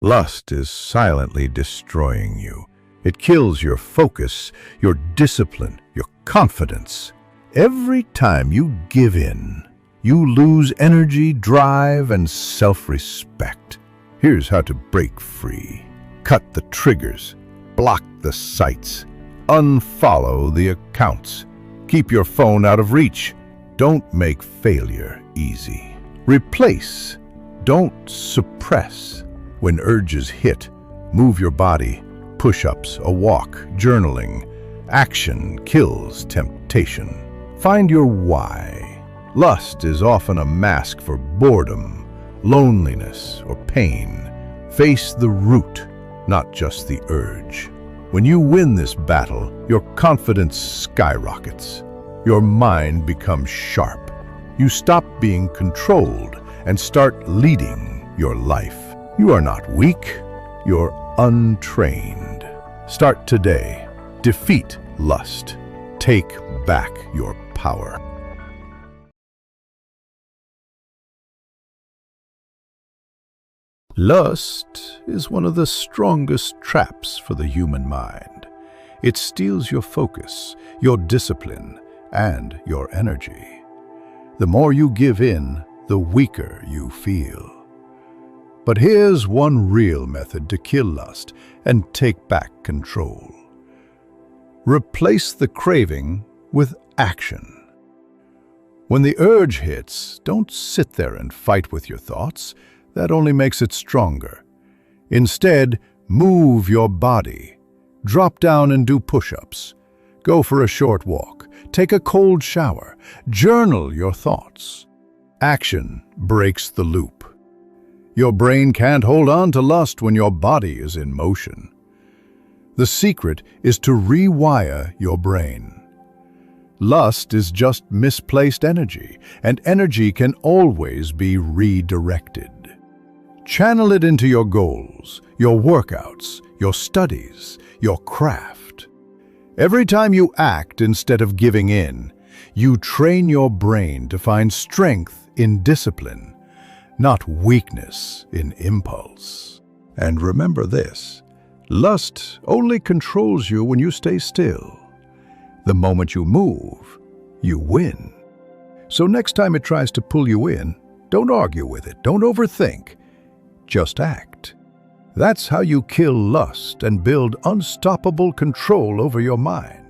Lust is silently destroying you. It kills your focus, your discipline, your confidence. Every time you give in, you lose energy, drive, and self-respect. Here's how to break free. Cut the triggers, block the sites, unfollow the accounts. Keep your phone out of reach. Don't make failure easy. Replace, don't suppress. When urges hit, move your body. Push-ups, a walk, journaling. Action kills temptation. Find your why. Lust is often a mask for boredom, loneliness, or pain. Face the root, not just the urge. When you win this battle, your confidence skyrockets. Your mind becomes sharp. You stop being controlled and start leading your life. You are not weak, you're untrained. Start today. Defeat lust. Take back your power. Lust is one of the strongest traps for the human mind. It steals your focus, your discipline, and your energy. The more you give in, the weaker you feel. But here's one real method to kill lust and take back control. Replace the craving with action. When the urge hits, don't sit there and fight with your thoughts. That only makes it stronger. Instead, move your body. Drop down and do push-ups. Go for a short walk. Take a cold shower. Journal your thoughts. Action breaks the loop. Your brain can't hold on to lust when your body is in motion. The secret is to rewire your brain. Lust is just misplaced energy, and energy can always be redirected. Channel it into your goals, your workouts, your studies, your craft. Every time you act instead of giving in, you train your brain to find strength in discipline, not weakness in impulse. And remember this, lust only controls you when you stay still. The moment you move, you win. So next time it tries to pull you in, don't argue with it, don't overthink, just act. That's how you kill lust and build unstoppable control over your mind.